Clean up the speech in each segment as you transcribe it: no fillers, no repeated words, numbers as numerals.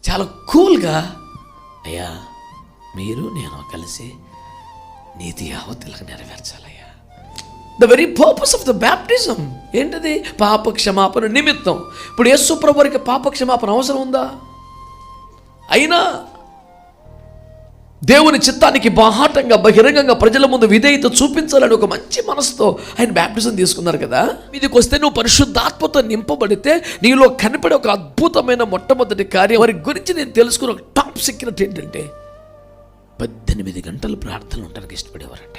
చాలా కూల్గా, అయ్యా మీరు నేను కలిసి నీతి యావత్తులకు నెరవేర్చాలయ్యా. The very purpose of the baptism ఏంటిది? పాప క్షమాపణ నిమిత్తం. ఇప్పుడు యేసు ప్రభు వారికి పాప క్షమాపణ అవసరం ఉందా? అయినా దేవుని చిత్తానికి బాహాటంగా బహిరంగంగా ప్రజల ముందు విధేయత చూపించాలని ఒక మంచి మనసుతో ఆయన బ్యాప్టిజం తీసుకున్నారు కదా. మీదికి వస్తే నువ్వు పరిశుద్ధాత్మతో నింపబడితే నీలో కనపడే ఒక అద్భుతమైన మొట్టమొదటి కార్యం వారి గురించి నేను తెలుసుకున్న ఒక టాప్ సీక్రెట్ ఏంటంటే 18 గంటలు ప్రార్థనలు ఉండడానికి ఇష్టపడేవారట.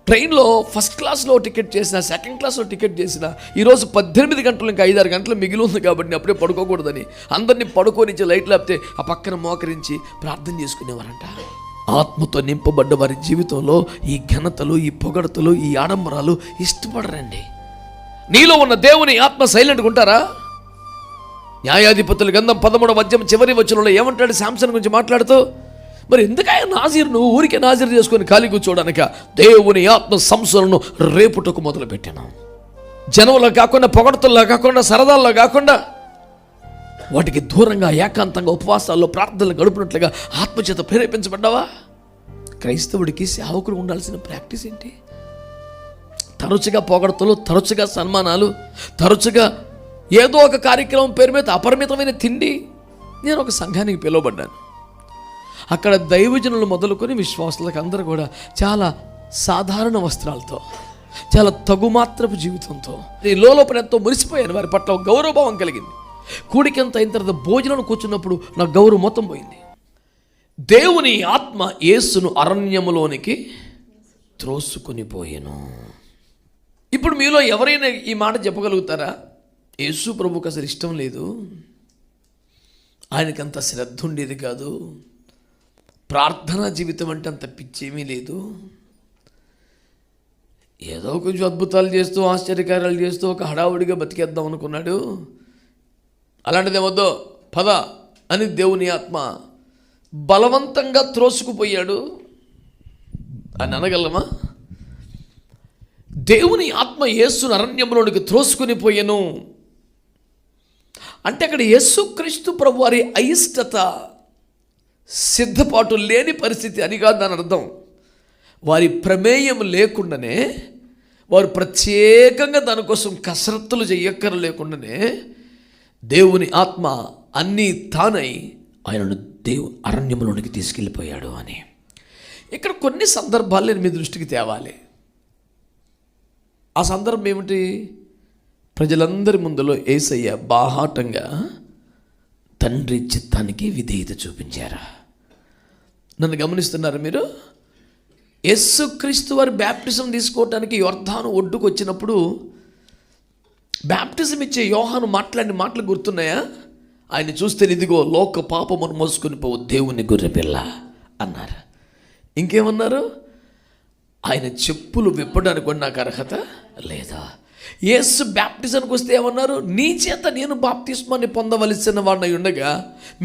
ట్రైన్లో ఫస్ట్ క్లాస్లో టికెట్ చేసిన, సెకండ్ క్లాస్లో టికెట్ చేసిన, ఈరోజు 18 గంటలు ఇంకా 5-6 గంటలు మిగిలి ఉంది కాబట్టి అప్పుడే పడుకోకూడదని అందరినీ పడుకోనిచ్చి లైట్లు ఆపితే ఆ పక్కన మోకరించి ప్రార్థన చేసుకునేవారంట. ఆత్మతో నింపబడ్డ వారి జీవితంలో ఈ ఘనతలు, ఈ పొగడతలు, ఈ ఆడంబరాలు ఇష్టపడరండి. నీలో ఉన్న దేవుని ఆత్మ సైలెంట్గా ఉంటారా? న్యాయాధిపతుల గ్రంథం 13వ అధ్యాయం చివరి వచనంలో ఏమంటాడు శాంసన్ గురించి మాట్లాడుతూ, మరి ఎందుకయ్యా నాజీర్ నువ్వు ఊరికే నాజీర్ చేసుకొని ఖాళీ కూర్చోవడానిక? దేవుని ఆత్మ సంసలను రేపుటకు మొదలు పెట్టాను. జనంలో కాకుండా, పొగడతల్లో కాకుండా, సరదాల్లో కాకుండా వాటికి దూరంగా ఏకాంతంగా ఉపవాసాల్లో ప్రార్థనలు గడుపునట్లుగా ఆత్మచేత ప్రేరేపించబడ్డావా? క్రైస్తవుడికి సేవకుడు ఉండాల్సిన ప్రాక్టీస్ ఏంటి? తరచుగా పొగడతలు, తరచుగా సన్మానాలు, తరచుగా ఏదో ఒక కార్యక్రమం పేరు మీద అపరిమితమైన తిండి. నేను ఒక సంఘానికి పిలువబడ్డాను. అక్కడ దైవజనులు మొదలుకొని విశ్వాసులకు అందరూ కూడా చాలా సాధారణ వస్త్రాలతో, చాలా తగుమాత్రపు జీవితంతో, ఈ లోపల ఎంతో మురిసిపోయాను. వారి పట్ల గౌరవభావం కలిగింది. కూడికంత అయిన తర్వాత భోజనం కూర్చున్నప్పుడు నా గౌరవం మొత్తం పోయింది. దేవుని ఆత్మ యేసును అరణ్యములోనికి త్రోసుకొని పోయెను. ఇప్పుడు మీలో ఎవరైనా ఈ మాట చెప్పగలుగుతారా? యేసు ప్రభువుకి అసలు ఇష్టం లేదు, ఆయనకంత శ్రద్ధ ఉండేది కాదు, ప్రార్థనా జీవితం అంటే అంత పిచ్చేమీ లేదు, ఏదో కొంచెం అద్భుతాలు చేస్తూ ఆశ్చర్యకార్యాలు చేస్తూ ఒక హడావుడిగా బతికేద్దాం అనుకున్నాడు, అలాంటిదేమొద్దో పద అని దేవుని ఆత్మ బలవంతంగా త్రోసుకుపోయాడు అని అనగలమా? దేవుని ఆత్మ యేసును అరణ్యంలోనికి త్రోసుకుని పోయెను అంటే అక్కడ యేసుక్రీస్తు ప్రభు వారి అయిష్టత, సిద్ధపాటు లేని పరిస్థితి అని కాదు దాని అర్థం. వారి ప్రమేయం లేకుండానే, వారు ప్రత్యేకంగా దానికోసం కసరత్తులు చేయక్కర లేకుండానే దేవుని ఆత్మ అన్నీ తానై ఆయనను అరణ్యంలోనికి తీసుకెళ్ళిపోయాడు అని. ఇక్కడ కొన్ని సందర్భాలు నేను మీ దృష్టికి తేవాలి. ఆ సందర్భం ఏమిటి? ప్రజలందరి ముందులో యేసయ్య బాహాటంగా తండ్రి చిత్తానికి విధేయత చూపించారా? నన్ను గమనిస్తున్నారు మీరు? యేసుక్రీస్తు వారి బ్యాప్టిజం తీసుకోవటానికి యొర్దాను ఒడ్డుకు వచ్చినప్పుడు బ్యాప్టిజం ఇచ్చే యోహాను మాట్లాడిన మాటలు గుర్తున్నాయా? ఆయన చూస్తే ఇదిగో లోక పాపమును మోసుకొని పోవు దేవుని గొర్రెపిల్ల అన్నారు. ఇంకేమన్నారు? ఆయన చెప్పులు విప్పడానికి కూడా నాకు అర్హత లేదా. యేసు బ్యాప్టిజంకి వస్తే ఏమన్నారు? నీ చేత నేను బాప్తిస్మాన్ని పొందవలసిన వాడిని ఉండగా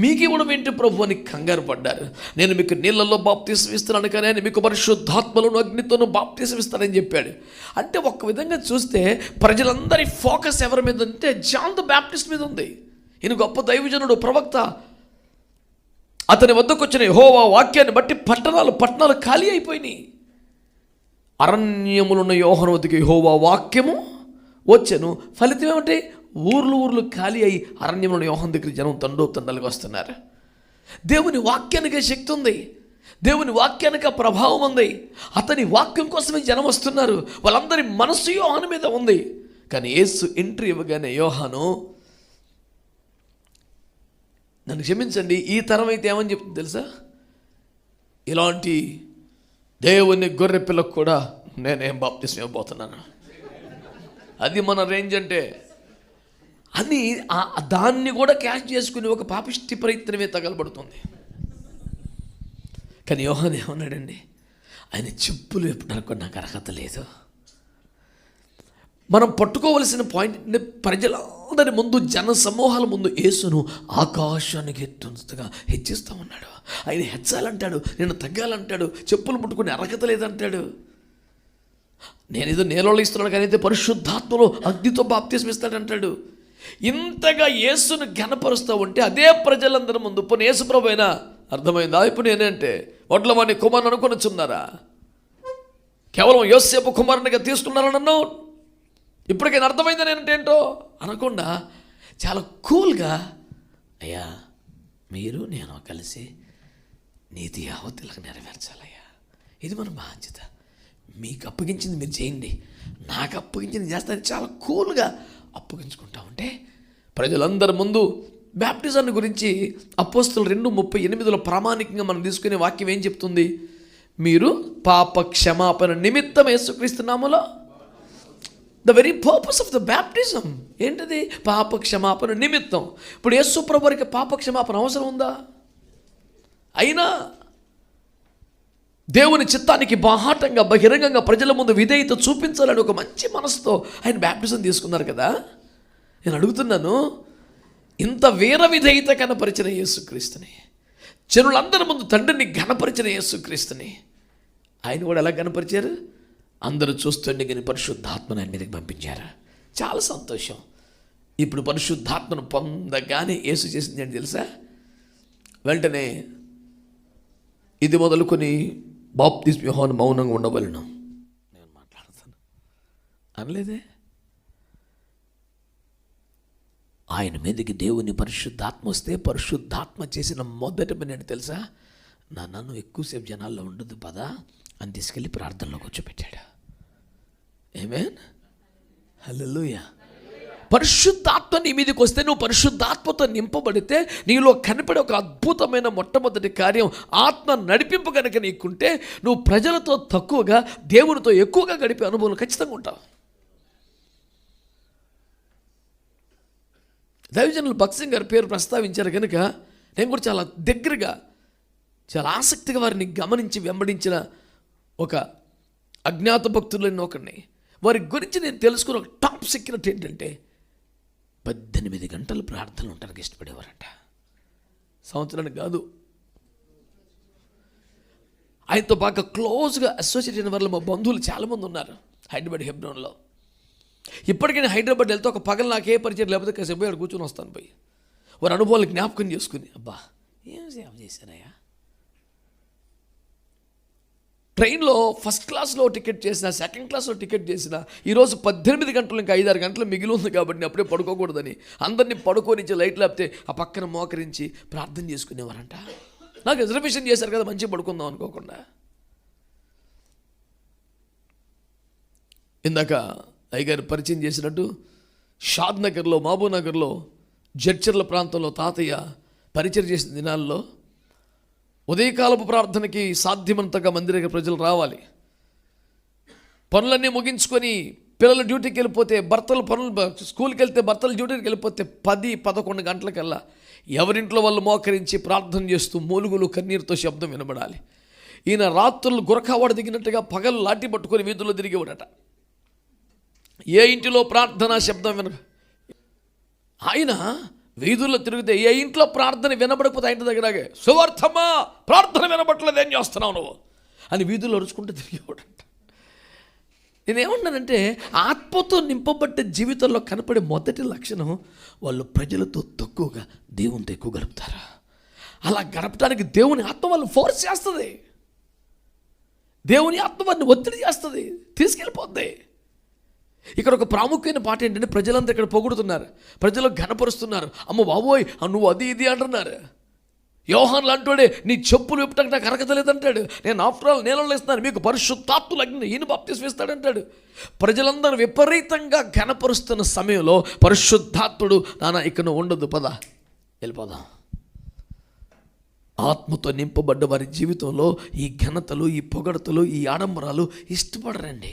మీకు ఇవ్వడం ఏంటి ప్రభు అని కంగారు పడ్డారు. నేను మీకు నీళ్ళల్లో బాప్తిసం ఇస్తున్నాను కానీ ఆయన మీకు పరిశుద్ధాత్మలను అగ్నితోనూ బాప్తిసం ఇస్తానని చెప్పాడు. అంటే ఒక విధంగా చూస్తే ప్రజలందరి ఫోకస్ ఎవరి మీద అంటే జాన్ ద బ్యాప్టిస్ట్ మీద ఉంది. ఈయన గొప్ప దైవజనుడు, ప్రవక్త. అతని వద్దకు వచ్చిన యెహోవా వాక్యాన్ని బట్టి పట్టణాలు ఖాళీ అయిపోయినాయి. అరణ్యములున్న యోహాను వద్దకు యెహోవా వాక్యము వచ్చాను. ఫలితం ఏమంటే ఊర్లు ఖాళీ అయ్యి అరణ్యంలో యోహాను దగ్గర జనం తండోతండలుగా వస్తున్నారు. దేవుని వాక్యానికి శక్తి ఉంది, దేవుని వాక్యానికి ప్రభావం ఉంది. అతని వాక్యం కోసమే జనం వస్తున్నారు. వాళ్ళందరి మనస్సు యోహాను మీద ఉంది. కానీ యేసు ఎంట్రీ ఇవ్వగానే యోహాను, నన్ను క్షమించండి, ఈ తరం అయితే ఏమని చెప్తుంది తెలుసా? ఇలాంటి దేవుని గొర్రె పిల్లకు కూడా నేనేం బాప్తిస్మం ఇవ్వబోతున్నాను, అది మన రేంజ్ అంటే అని దాన్ని కూడా క్యాష్ చేసుకుని ఒక పాపిష్టి ప్రయత్నమే తగలబడుతుంది. కానీ యోహాను ఏమన్నాడండి? ఆయన చెప్పులు విప్పడానికి కూడా నాకు అర్హత లేదు. మనం పట్టుకోవలసిన పాయింట్, ప్రజలందరి ముందు, జన సమూహాల ముందు యేసును ఆకాశానికి ఎత్తుగా హెచ్చిస్తూ ఉన్నాడు. ఆయన హెచ్చాలంటాడు, నేను తగ్గాలంటాడు, చెప్పులు ముట్టుకునే అర్హత లేదంటాడు. నేనేదో నేలలో ఇస్తున్నాను కానీ అయితే పరిశుద్ధాత్మలో అగ్నితో బాప్తిస్మం ఇస్తాడంటాడు. ఇంతగా యేసును ఘనపరుస్తూ ఉంటే అదే ప్రజలందరి ముందు ఇప్పుడు యేసు ప్రభు అయినా అర్థమైందా? ఇప్పుడు నేనంటే వడ్లవాణి కుమారుని అనుకొనిచున్నారా? కేవలం యోసేపు కుమారునిగా తీసుకున్నారా నన్ను? ఇప్పటికైనా అర్థమైందా నేనంటే ఏంటో అనకుండా చాలా కూల్గా, అయ్యా మీరు నేను కలిసి నీతి యావత్తులకు నెరవేర్చాలయ్యా, ఇది మన బాధ్యత. మీకు అప్పగించింది మీరు చేయండి, నాకు అప్పగించింది చేస్తాను. చాలా కూల్గా అప్పగించుకుంటా ఉంటే ప్రజలందరి ముందు బ్యాప్టిజాన్ని గురించి అపోస్తలులు 2:38 ప్రామాణికంగా మనం తీసుకునే వాక్యం ఏం చెప్తుంది? మీరు పాప క్షమాపణ నిమిత్తం యేసుక్రీస్తు నామములో, the very purpose of the baptism ఏంటిది? పాప క్షమాపణ నిమిత్తం. ఇప్పుడు యేసు ప్రభు వారికి పాప క్షమాపణ అవసరం ఉందా? అయినా దేవుని చిత్తానికి బాహాటంగా బహిరంగంగా ప్రజల ముందు విధేయత చూపించాలని ఒక మంచి మనసుతో ఆయన బ్యాప్టిజం తీసుకున్నారు కదా. నేను అడుగుతున్నాను, ఇంత వీర విధేయత కనపరిచిన యేసుక్రీస్తుని, జనులందరి ముందు తండ్రిని ఘనపరిచిన యేసుక్రీస్తుని ఆయన కూడా ఎలా కనపరిచారు? అందరూ చూస్తుండే కానీ పరిశుద్ధాత్మను ఆయన మీదకి పంపించారు. చాలా సంతోషం. ఇప్పుడు పరిశుద్ధాత్మను పొందగానే యేసు చేసింది ఏంటి తెలుసా? వెంటనే ఇది మొదలుకొని బాప్తిస్మ యోహాను మౌనంగా ఉండవలను, నేను మాట్లాడతాను అనలేదే. ఆయన మీదకి దేవుని పరిశుద్ధాత్మ వస్తే పరిశుద్ధాత్మ చేసిన మొదటి పని ఏంటి తెలుసా? నన్ను ఎక్కువసేపు జనాల్లో ఉండదు పదా అని తీసుకెళ్ళి ప్రార్థనలో కూర్చోబెట్టాడు. ఆమేన్, హల్లెలూయా. పరిశుద్ధాత్మ నీ మీదకి వస్తే, నువ్వు పరిశుద్ధాత్మతో నింపబడితే నీలో కనపడే ఒక అద్భుతమైన మొట్టమొదటి కార్యం ఆత్మ నడిపింపు కనుక నీకుంటే నువ్వు ప్రజలతో తక్కువగా దేవునితో ఎక్కువగా గడిపే అనుభవం ఖచ్చితంగా ఉంటావు. దైవజనులు భక్త్ సింగ్ గారి పేరు ప్రస్తావించారు కనుక నేను కూడా చాలా దగ్గరగా చాలా ఆసక్తిగా వారిని గమనించి వెంబడించిన ఒక అజ్ఞాత భక్తులను ఒకరిని. వారి గురించి నేను తెలుసుకున్న ఒక టాప్ సీక్రెట్ ఏంటంటే 18 గంటలు ప్రార్థనలు ఉండడానికి ఇష్టపడేవారంట. సంవత్సరానికి కాదు. ఆయనతో బాగా క్లోజ్గా అసోసియేట్ అయిన వాళ్ళు మా బంధువులు చాలామంది ఉన్నారు హైదరాబాద్ హెబ్రోన్లో. ఇప్పటికైనా హైదరాబాద్ వెళ్తే ఒక పగలు నాకు ఏ పరిచయం లేకపోతే కాసేపు అక్కడ కూర్చొని వస్తాను పోయి వారి అనుభవాలు జ్ఞాపకం చేసుకుని, అబ్బా ఏం సేవ చేశారయ్యా. ట్రైన్లో ఫస్ట్ క్లాస్లో టికెట్ చేసిన, సెకండ్ క్లాస్లో టికెట్ చేసిన, ఈరోజు 18 గంటలు ఇంకా 5-6 గంటలు మిగిలి ఉంది కాబట్టి అప్పుడే పడుకోకూడదని అందరినీ పడుకోనిచ్చి లైట్ లేపితే ఆ పక్కన మోకరించి ప్రార్థన చేసుకునేవారంట. నాకు రిజర్వేషన్ చేశారు కదా మంచిగా పడుకుందాం అనుకోకుండా. ఇందాక అయ్యగారు పరిచయం చేసినట్టు షాద్ నగర్లో, మహబూబ్ నగర్లో, జడ్చర్ల ప్రాంతంలో తాతయ్య పరిచయం చేసిన దినాల్లో ఉదయకాలపు ప్రార్థనకి సాధ్యమంతగా మందిర దగ్గర ప్రజలు రావాలి. పనులన్నీ ముగించుకొని పిల్లలు డ్యూటీకి వెళ్ళిపోతే, భర్తలు స్కూల్కి వెళ్తే భర్తలు డ్యూటీకి వెళ్ళిపోతే 10-11 గంటలకల్లా ఎవరింట్లో వాళ్ళు మోకరించి ప్రార్థన చేస్తూ మూలుగులు కన్నీరుతో శబ్దం వినబడాలి. ఈయన రాత్రులు గురకావాడు దిగినట్టుగా పగలు లాఠీ పట్టుకొని వీధుల్లో తిరిగేవాడట. ఏ ఇంటిలో ప్రార్థన శబ్దం ఆయన వీధుల్లో తిరిగితే ఏ ఇంట్లో ప్రార్థన వినబడకపోతే ఇంటి దగ్గరగే, సువార్థమా ప్రార్థన వినబడలేదు, ఏం చేస్తున్నావు నువ్వు అని వీధుల్లో అరుచుకుంటూ తిరిగేవాడంట. నేనేమన్నానంటే ఆత్మతో నింపబడ్డ జీవితంలో కనపడే మొదటి లక్షణం వాళ్ళు ప్రజలతో తక్కువగా దేవునితో ఎక్కువ గడుపుతారు. అలా గడపడానికి దేవుని ఆత్మ వాళ్ళు ఫోర్స్ చేస్తుంది. దేవుని ఆత్మ వారిని ఒత్తిడి చేస్తుంది, తీసుకెళ్ళిపోద్ది. ఇక్కడ ఒక ప్రాముఖ్యమైన పాట ఏంటంటే ప్రజలంతా ఇక్కడ పొగుడుతున్నారు, ప్రజలు ఘనపరుస్తున్నారు. అమ్మ బాబోయ్ నువ్వు అది ఇది అంటున్నారు. యోహాను లాంటోడే నీ చెప్పులు విప్పటానికి నాకు అరగతలేదంటాడు. నేను ఆఫ్టర్ ఆల్ నీళ్ళలో ఇస్తున్నాను, మీకు పరిశుద్ధాత్ములు అగ్ని ఈయన బాప్తిస్మం ఇస్తాడంటాడు. ప్రజలందరూ విపరీతంగా ఘనపరుస్తున్న సమయంలో పరిశుద్ధాత్ముడు నాన్న ఇక్కడ ఉండదు, పద వెళ్ళిపోదాం. ఆత్మతో నింపబడ్డ వారి జీవితంలో ఈ ఘనతలు, ఈ పొగడతలు, ఈ ఆడంబరాలు ఇష్టపడరండి.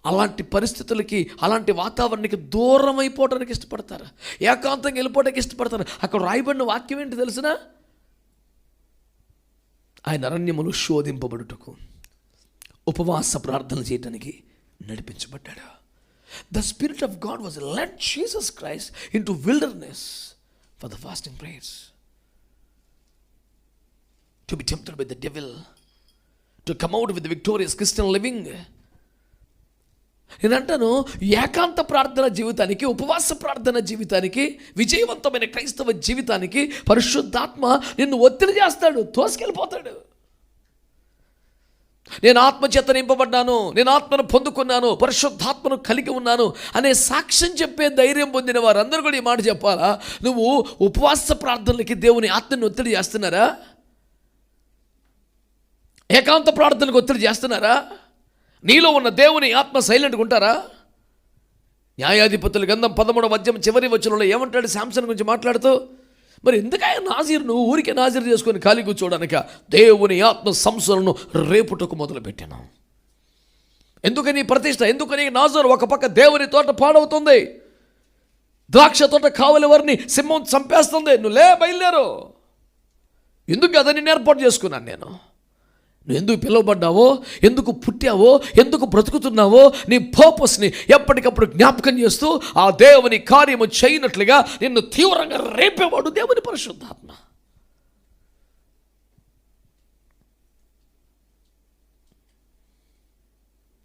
అలాంటి పరిస్థితులకి, అలాంటి వాతావరణానికి దూరం అయిపోవడానికి ఇష్టపడతారు, ఏకాంతంగా వెళ్ళిపోవడానికి ఇష్టపడతారు. అక్కడ రాయబడిన వాక్యం ఏంటి తెలిసిన? ఆయన అరణ్యములు శోధింపబడుటకు ఉపవాస ప్రార్థన చేయడానికి నడిపించబడ్డాడు. The spirit of God was led Jesus Christ into wilderness for the fasting prayers, to be tempted by the devil, to come out with the victorious Christian living. నేనంటాను, ఏకాంత ప్రార్థన జీవితానికి, ఉపవాస ప్రార్థన జీవితానికి, విజయవంతమైన క్రైస్తవ జీవితానికి పరిశుద్ధాత్మ నిన్ను ఒత్తిడి చేస్తాడు, తోసుకెళ్ళిపోతాడు. నేను ఆత్మచేత నింపబడ్డాను, నేను ఆత్మను పొందుకున్నాను, పరిశుద్ధాత్మను కలిగి ఉన్నాను అనే సాక్ష్యం చెప్పే ధైర్యం పొందిన వారందరూ కూడా ఈ మాట చెప్పాలా? నువ్వు ఉపవాస ప్రార్థనలకి దేవుని ఆత్మని ఒత్తిడి చేస్తున్నారా? ఏకాంత ప్రార్థనకు ఒత్తిడి చేస్తున్నారా? నీలో ఉన్న దేవుని ఆత్మ సైలెంట్గా ఉంటారా? న్యాయాధిపతుల గ్రంథం 13వ అధ్యాయం చివరి వచనంలో ఏమంటాడు శాంసన్ గురించి మాట్లాడుతూ, మరి ఎందుకయ్యా నాజీరు నువ్వు ఊరికే నాజీరు చేసుకొని ఖాళీ కూర్చోవడానిక? దేవుని ఆత్మ సంస్థలను రేపుటకు మొదలుపెట్టాను. ఎందుకని ప్రతిష్ట? ఎందుకని నాజరు? ఒక పక్క దేవుని తోట పాడవుతుంది, ద్రాక్ష తోట కావలి వారిని సింహం చంపేస్తుంది. నువ్వు బయలుదేరు. ఎందుకు కదా నేను ఏర్పాటు చేసుకున్నాను నేను. నువ్వు ఎందుకు పిలువబడ్డావో, ఎందుకు పుట్టావో, ఎందుకు బ్రతుకుతున్నావో, నీ పర్పస్ని ఎప్పటికప్పుడు జ్ఞాపకం చేస్తూ ఆ దేవుని కార్యము చేయనట్లుగా నిన్ను తీవ్రంగా రేపేవాడు దేవుని పరిశుద్ధాత్మ.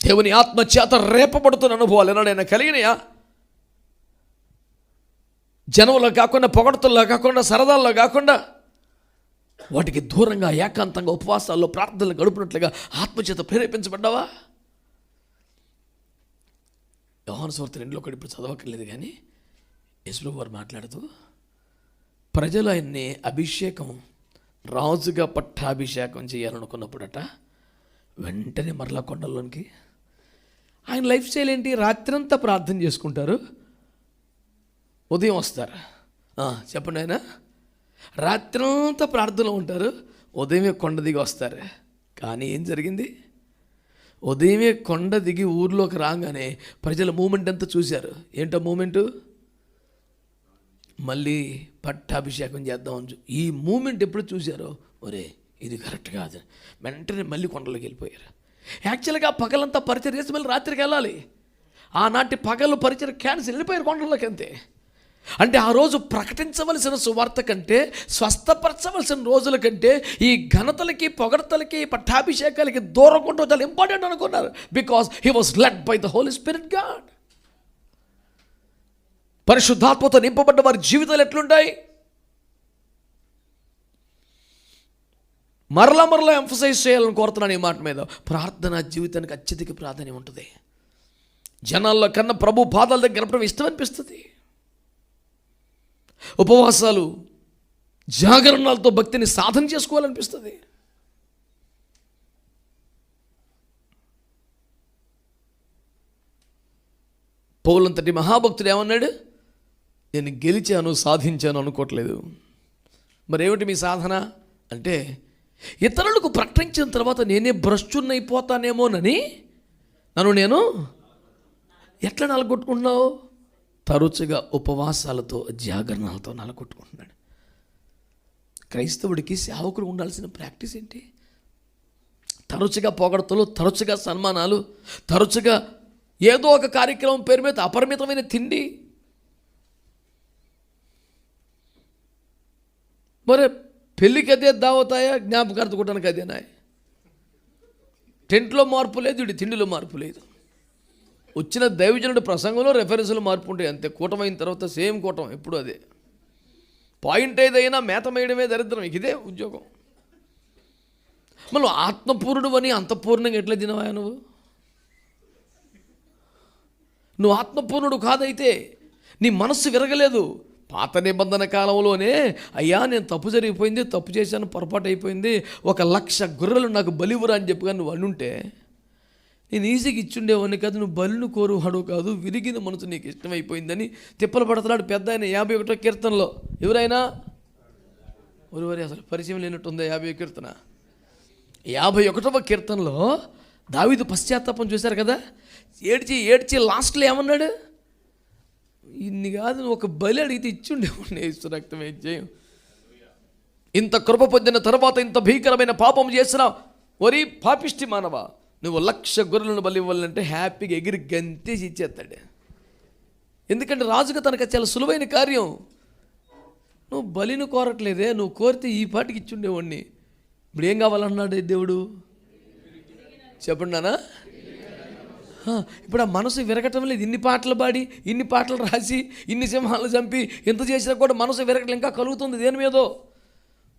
దేవుని ఆత్మ చేత రేపబడుతున్న అనుభవాలు ఎన్నడైనా కలిగినాయా? జనంలో కాకుండా, పొగడతల్లో కాకుండా, సరదాల్లో కాకుండా, వాటికి దూరంగా ఏకాంతంగా ఉపవాసాల్లో ప్రార్థనలు గడుపునట్లుగా ఆత్మచేత ప్రేరేపించబడ్డావా? యోహాను సువార్త 2లో ఇప్పుడు చదవక్కర్లేదు, కానీ యేసుప్రభువు వారు మాట్లాడుతూ ప్రజలు ఆయన్ని అభిషేకం, రాజుగా పట్టాభిషేకం చేయాలనుకున్నప్పుడట వెంటనే మరలా కొండల్లోనికి. ఆయన లైఫ్ స్టైల్ ఏంటి? రాత్రంతా ప్రార్థన చేసుకుంటారు, ఉదయం వస్తారు. చెప్పండి, ఆయన రాత్రంతా ప్రార్థనలో ఉంటారు, ఉదయమే కొండ దిగి వస్తారు. కానీ ఏం జరిగింది? ఉదయమే కొండ దిగి ఊర్లోకి రాగానే ప్రజల మూమెంట్ అంతా చూశారు. ఏంటో మూమెంటు? మళ్ళీ పట్టాభిషేకం చేద్దామని ఈ మూమెంట్ ఎప్పుడు చూశారో, ఒరే ఇది కరెక్ట్ కాదు, వెంటనే మళ్ళీ కొండలోకి వెళ్ళిపోయారు. యాక్చువల్గా పగలంతా పరిచయం చేసి మళ్ళీ రాత్రికి వెళ్ళాలి. ఆనాటి పగలు పరిచయం క్యాన్సిల్, వెళ్ళిపోయారు కొండలోకి. అంతే. అంటే ఆ రోజు ప్రకటించవలసిన సువార్త కంటే, స్వస్థపరచవలసిన రోజుల కంటే ఈ ఘనతలకి, పొగడతలకి, పట్టాభిషేకాలకి దూరం ఉండడం చాలా ఇంపార్టెంట్ అనుకున్నారు. Because he was led by the Holy Spirit God. పరిశుద్ధాత్మతో నింపబడ్డ వారి జీవితాలు ఎట్లుంటాయి? మరలా ఎంఫసైజ్ చేయాలని కోరుతున్నాను ఈ మాట మీద. ప్రార్థనా జీవితానికి అత్యధిక ప్రాధాన్యం ఉంటుంది. జనాల్లో కన్నా ప్రభు పాదాల దగ్గర గడపడం ఇష్టం అనిపిస్తుంది. ఉపవాసాలు, జాగరణాలతో భక్తిని సాధన చేసుకోవాలనిపిస్తుంది. పౌలంతటి మహాభక్తుడు ఏమన్నాడు? నేను గెలిచాను, సాధించాను అనుకోవట్లేదు. మరేమిటి మీ సాధన అంటే, ఇతరులకు ప్రకటించిన తర్వాత నేనే భ్రష్టున్నైపోతానేమోనని నన్ను నేను ఎట్లా నలగొట్టుకుంటున్నావు? తరచుగా ఉపవాసాలతో, జాగరణాలతో నలగొట్టుకుంటున్నాడు. క్రైస్తవుడికి సేవకుడు ఉండాల్సిన ప్రాక్టీస్ ఏంటి? తరచుగా పొగడతలు, తరచుగా సన్మానాలు, తరచుగా ఏదో ఒక కార్యక్రమం పేరు మీద అపరిమితమైన తిండి. మరి పెళ్ళికి అదే దావతాయా, జ్ఞాపకార్థం కొట్టడానికి అదేనా? టెంట్లో మార్పు లేదు, ఇటు తిండిలో మార్పు లేదు. వచ్చిన దైవజనుడి ప్రసంగంలో రెఫరెన్సులు మార్పు ఉంటాయి అంతే. కూటమైన తర్వాత సేమ్ కూటం ఎప్పుడు అదే. పాయింట్ ఏదైనా మేత మేయడమే దరిద్రం, ఇదే ఉద్యోగం. మళ్ళీ ఆత్మపూర్ణుడు అని అంతపూర్ణంగా ఎట్లా తినవా నువ్వు? నువ్వు ఆత్మపూర్ణుడు కాదైతే, నీ మనస్సు విరగలేదు. పాత నిబంధన కాలంలోనే అయ్యా నేను తప్పు జరిగిపోయింది, తప్పు చేశాను, పొరపాటు అయిపోయింది, 1,00,000 గొర్రెలు నాకు బలివురా అని చెప్పి నువ్వు అనుంటే నేను ఈజీగా ఇచ్చుండేవాడిని కాదు. నువ్వు బలును కోరువాడు కాదు, విరిగిన మనసు నీకు ఇష్టమైపోయిందని తిప్పలు పడుతున్నాడు పెద్ద ఆయన 51వ కీర్తనలో. ఎవరైనా ఒరువరి అసలు పరిచయం లేనట్టుందా 50వ కీర్తన? 51వ కీర్తనలో దావీదు పశ్చాత్తాపం చూశారు కదా, ఏడ్చి ఏడ్చి లాస్ట్లో ఏమన్నాడు? ఇన్ని కాదు, నువ్వు ఒక బలి అడిగితే ఇచ్చుండేవాడిని, యేసు రక్తమే జయం. ఇంత కృప పొందిన తర్వాత ఇంత భీకరమైన పాపం చేసినా ఒరి పాపిష్టి మానవా, నువ్వు 1,00,000 గొర్రెలను బలి ఇవ్వాలంటే హ్యాపీగా ఎగిరి గంతేసి ఇచ్చేస్తాడు. ఎందుకంటే రాజుగా తనకు చాలా సులువైన కార్యం. నువ్వు బలిని కోరట్లేదే, నువ్వు కోరితే ఈ పాటికి ఇచ్చుండేవాడిని. ఇప్పుడు ఏం కావాలన్నాడు దేవుడు? చెప్పండి నాన్న. ఇప్పుడు ఆ మనసు విరగటం లేదు. ఇన్ని పాటలు పాడి, ఇన్ని పాటలు రాసి, ఇన్ని సింహాలు చంపి, ఎంత చేసినా కూడా మనసు విరగటం ఇంకా కలుగుతుంది దేని మీదో.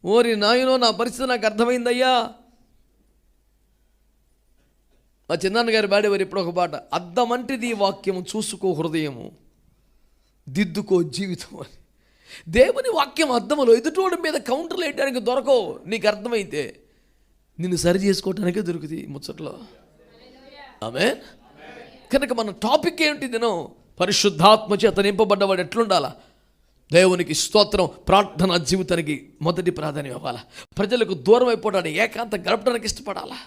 ఓరి నాయనో, నా పరిస్థితి నాకు అర్థమైందయ్యా. మా చిన్నాన్నగారు పాడేవారు ఇప్పుడు ఒక పాట, అద్దమంటిది వాక్యము చూసుకో హృదయము, దిద్దుకో జీవితం అని. దేవుని వాక్యం అర్థములో ఎదుటోడి మీద కౌంటర్లు వేయడానికి దొరకవు. నీకు అర్థమైతే నిన్ను సరి చేసుకోవటానికే దొరుకుతుంది ముచ్చట్లో. ఆమేన్. కనుక మన టాపిక్ ఏంటి దినం? పరిశుద్ధాత్మ చేత నింపబడ్డవాడు ఎట్లుండాలా? దేవునికి స్తోత్రం. ప్రార్థనా జీవితానికి మొదటి ప్రాధాన్యం ఇవ్వాలా. ప్రజలకు దూరం అయిపోవడానికి, ఏకాంతం గడపడానికి ఇష్టపడాలా.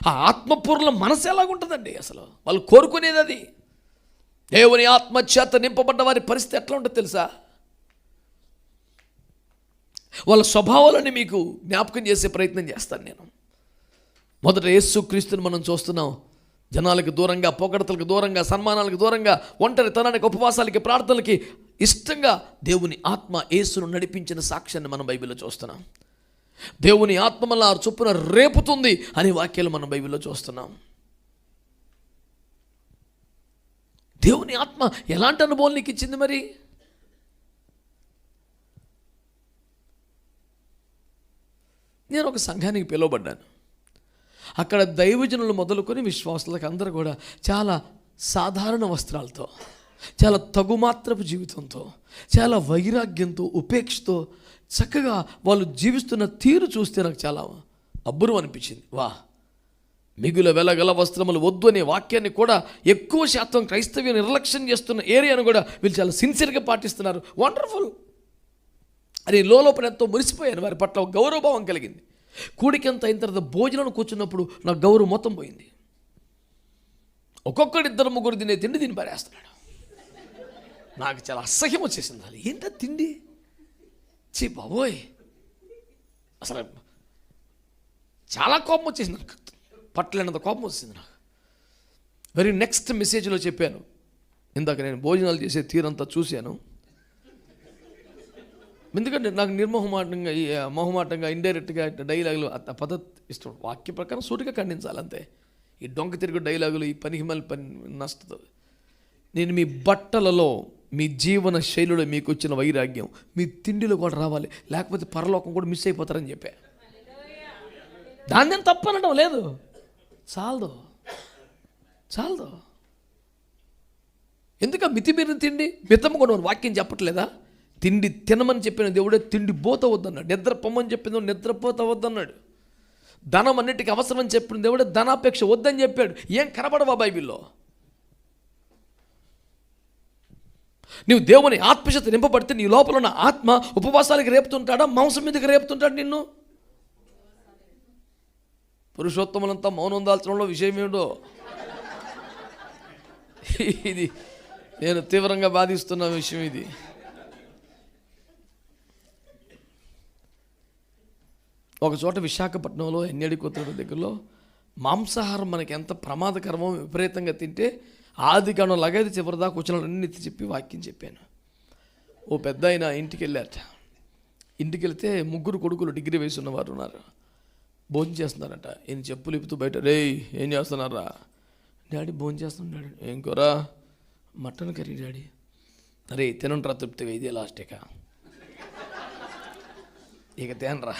ఆ ఆత్మపూర్ణ మనసు ఎలాగుంటుందండి? అసలు వాళ్ళు కోరుకునేది అది. దేవుని ఆత్మ చేత నింపబడ్డ వారి పరిస్థితి ఎట్లా ఉంటుందో తెలుసా? వాళ్ళ స్వభావాలని మీకు జ్ఞాపకం చేసే ప్రయత్నం చేస్తాను నేను. మొదట యేసుక్రీస్తుని మనం చూస్తున్నాం. జనాలకు దూరంగా, పొగడతలకు దూరంగా, సన్మానాలకు దూరంగా, ఒంటరితనానికి, ఉపవాసాలకి, ప్రార్థనలకి ఇష్టంగా దేవుని ఆత్మ యేసును నడిపించిన సాక్ష్యాన్ని మనం బైబిల్లో చూస్తున్నాం. దేవుని ఆత్మ మళ్ళా చొప్పున రేపుతుంది అనే వాక్యాలు మనం బైబిల్లో చూస్తున్నాం. దేవుని ఆత్మ ఎలాంటి అనుభవం నీకు ఇచ్చింది? మరి నేను ఒక సంఘానికి పిలువబడ్డాను. అక్కడ దైవజనులు మొదలుకొని విశ్వాసులకు అందరూ కూడా చాలా సాధారణ వస్త్రాలతో, చాలా తగుమాత్రపు జీవితంతో, చాలా వైరాగ్యంతో, ఉపేక్షతో చక్కగా వాళ్ళు జీవిస్తున్న తీరు చూస్తే నాకు చాలా అబ్బురం అనిపించింది. వా, మిగుల వెలగల వస్త్రములు వద్దు అనే వాక్యాన్ని కూడా ఎక్కువ శాతం క్రైస్తవ్య నిర్లక్ష్యం చేస్తున్న ఏరియాను కూడా వీళ్ళు చాలా సిన్సియర్గా పాటిస్తున్నారు. వండర్ఫుల్ అని లోపల ఎంతో మురిసిపోయాను. వారి పట్ల గౌరవభావం కలిగింది. కూడికంత అయిన తర్వాత భోజనం కూర్చున్నప్పుడు నాకు గౌరవం మొత్తం పోయింది. ఒక్కొక్కడు ఇద్దరు ముగ్గురు తినే తిండి తిని పారేస్తున్నాడు. నాకు చాలా అసహ్యం వచ్చేసింది. అది ఏంటో తిండి, చీ బాబోయ్, అసలు చాలా కోపం వచ్చేసింది నాకు. పట్టలేనంత కోపం వచ్చింది నాకు. వెరీ నెక్స్ట్ మెసేజ్లో చెప్పాను. ఇందాక నేను భోజనాలు చేసే తీరంతా చూశాను. ఎందుకంటే నాకు మొహమాటంగా ఇండైరెక్ట్గా డైలాగులు ఆ పద్ధతి ఇష్టం. వాక్య ప్రకారం సూటిగా ఖండించాలి అంతే. ఈ డొంక తిరుగు డైలాగులు, ఈ పనికి మళ్ళీ పని నష్టదు. నేను మీ బట్టలలో, మీ జీవన శైలిలో మీకు వచ్చిన వైరాగ్యం మీ తిండిలో కూడా రావాలి, లేకపోతే పరలోకం కూడా మిస్ అయిపోతారని చెప్పా. దాన్ని నేను తప్పనడం లేదు. చాలదు. ఎందుక మితిమీరిన తిండి? మితము కూడా వాక్యం చెప్పట్లేదా? తిండి తినమని చెప్పిన దేవుడే తిండి పోతవద్దన్నాడు. నిద్రపోమని చెప్పిన నిద్రపోతవద్దన్నాడు. ధనం అన్నిటికీ అవసరం అని చెప్పిన దేవుడే ధనాపేక్ష వద్దని చెప్పాడు. ఏం కనబడవా బైబిల్లో? నీవు దేవుని ఆత్మశక్తి నింపబడితే నీ లోపల ఉన్న ఆత్మ ఉపవాసాలకి రేపుతుంటాడా, మాంసం మీదకి రేపుతుంటాడు నిన్ను? పురుషోత్తములంతా మౌనం దాల్చడంలో విషయం ఏమిటో ఇది నేను తీవ్రంగా బాధిస్తున్న విషయం. ఇది ఒక చోట విశాఖపట్నంలో ఎన్నేడి కొత్తూరు దగ్గరలో మాంసాహారం మనకి ఎంత ప్రమాదకరమో విపరీతంగా తింటే ఆది కాండం లగైతే చివరిదాకా వచ్చిన అన్ని చెప్పి వాక్యం చెప్పాను. ఓ పెద్ద ఆయన ఇంటికి వెళ్ళారట. ఇంటికి వెళ్తే ముగ్గురు కొడుకులు డిగ్రీ వయసు ఉన్నవారు ఉన్నారు. భోజనం చేస్తున్నారట. ఈయన చెప్పులు ఇప్పుతూ బయట, రే ఏం చేస్తున్నారా? డాడీ భోజనం చేస్తున్నాడు. ఏం కూరా? Mutton curry daddy. అరే తినంట్రా తృప్తిగా, ఇదే లాస్ట్ ఇక తేనరా.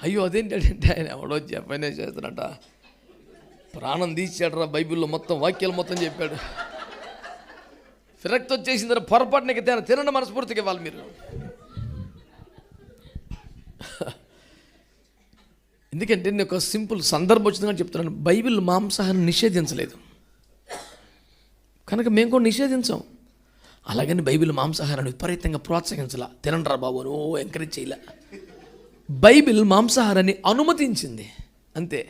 అయ్యో అదేంటంటే ఆయన ఎవడో చెప్పనే చేస్తున్నట్ట. ప్రాణం తీసాడరా. బైబిల్లో మొత్తం వాక్యాలు మొత్తం చెప్పాడు. ఫిరక్తి వచ్చేసిన తర్వాత పొరపాటునకి తినండి మనస్ఫూర్తిగా ఇవ్వాలి మీరు. ఎందుకంటే నేను ఒక సింపుల్ సందర్భం వచ్చిందని చెప్తున్నాను. బైబిల్ మాంసాహారం నిషేధించలేదు కనుక మేము కూడా నిషేధించాం. అలాగని బైబిల్ మాంసాహారాన్ని విపరీతంగా ప్రోత్సహించలా. తినండ్రా బాబు అని ఎంకరేజ్ చేయలే. బైబిల్ మాంసాహారాన్ని అనుమతించింది అంతే.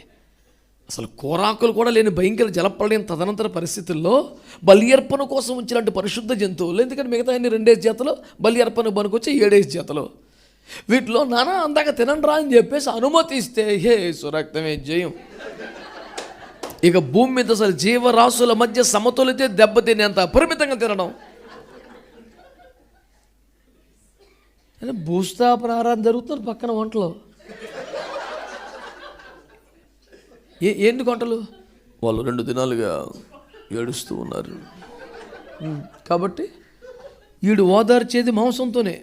అసలు కూరాకులు కూడా లేని భయంకర జలప్రళయం తదనంతర పరిస్థితుల్లో బలి అర్పణ కోసం ఉంచినట్టు పరిశుద్ధ జంతువులు, ఎందుకంటే మిగతా అన్ని 2 జాతులు, బలి అర్పణ పనికొచ్చి 7 జాతులు, వీటిలో నానా అందాక తినండ్రా అని చెప్పేసి అనుమతిస్తే హే సురక్తమే జయం. ఇక భూమి మీద అసలు జీవరాశుల మధ్య సమతులితే దెబ్బతినేంత అపరిమితంగా తినడం. భూస్థాపనారాధన జరుగుతుంది పక్కన వంటలో. ఏంటి వంటలు? వాళ్ళు 2 దినాలుగా ఏడుస్తూ ఉన్నారు. కాబట్టి వీడు ఓదార్చేది మాంసంతోనే.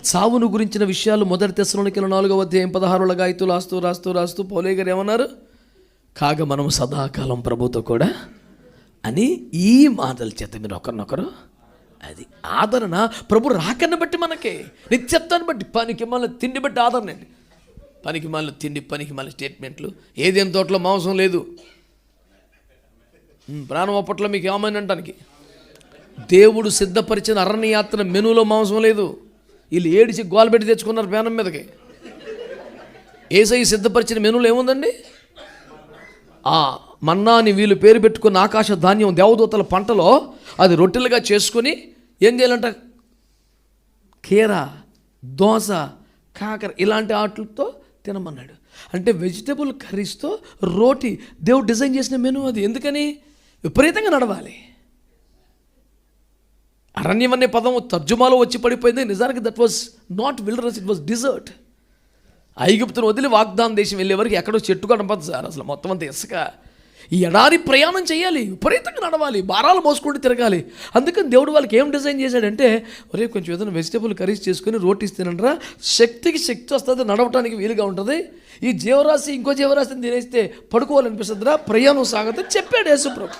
చావును గురించిన విషయాలు 1 తెస్సలోనికీయుల 4వ అధ్యాయం 16 రాస్తూ పౌలు గారు ఏమన్నారు? కాగా మనం సదాకాలం ప్రభుతో కూడా అని ఈ మాటల చేత మీరు ఒకరినొకరు, అది ఆదరణ. ప్రభు రాకన్ని బట్టి మనకి, నిత్యత్వాన్ని బట్టి, పనికి మళ్ళీ తిండి బట్టి ఆదరణ అండి. పనికి మళ్ళీ తిండి, పనికి మళ్ళీ స్టేట్మెంట్లు. ఏదేం తోటలో మాంసం లేదు, ప్రాణం అప్పట్లో మీకు ఏమైనా అంటానికి. దేవుడు సిద్ధపరిచిన అరణ్యయాత్ర మెనూలో మాంసం లేదు. వీళ్ళు ఏడిచి గోల పెట్టి తెచ్చుకున్నారు పేనం మీదకి. యేసయ్య సిద్ధపరిచిన మెనూలో ఏముందండి? ఆ మన్నాని వీళ్ళు పేరు పెట్టుకున్న ఆకాశ ధాన్యం దేవదూతల పంటలో అది రొట్టెలుగా చేసుకొని ఏం చేయాలంట? కీర, దోస, కాకర ఇలాంటి ఆటలతో తినమన్నాడు. అంటే వెజిటబుల్ కర్రీస్తో రోటీ దేవుడు డిజైన్ చేసిన మెనూ అది. ఎందుకని? విపరీతంగా నడవాలి. అరణ్యం అనే పదం తర్జుమాలో వచ్చి పడిపోయింది. నిజానికి that was not wilderness, it was desert. ఐగుప్తును వదిలి వాగ్దాన దేశం వెళ్ళే వరకు ఎక్కడో చెట్టు కనపడదు సార్. అసలు మొత్తం అంతా ఇసుక. ఈ ఎడారి ప్రయాణం చేయాలి, విపరీతంగా నడవాలి, భారాలు మోసుకుంటూ తిరగాలి. అందుకని దేవుడు వాళ్ళకి ఏం డిజైన్ చేశాడంటే, ఒరే కొంచెం ఏదైనా వెజిటబుల్ కర్రీస్ చేసుకొని రోటీస్ తినండిరా, శక్తికి శక్తి వస్తుంది, నడవటానికి వీలుగా ఉంటుంది. ఈ జీవరాశి ఇంకో జీవరాశిని తినేస్తే పడుకోవాలనిపిస్తుందిరా, ప్రయాణం సాగదని చెప్పాడు యేసుప్రభు.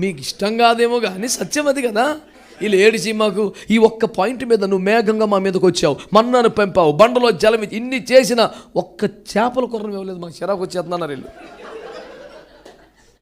మీకు ఇష్టం కాదేమో కానీ సత్యం అది కదా. వీళ్ళు ఏడిచి మాకు ఈ ఒక్క పాయింట్ మీద నువ్వు మేఘంగా మా మీదకి వచ్చావు, మన్నాను పెంపావు, బండలో జలం ఇన్ని చేసిన ఒక్క చేపల కూరను ఇవ్వలేదు, మాకు చిరాకు వచ్చేస్తున్నారు వీళ్ళు.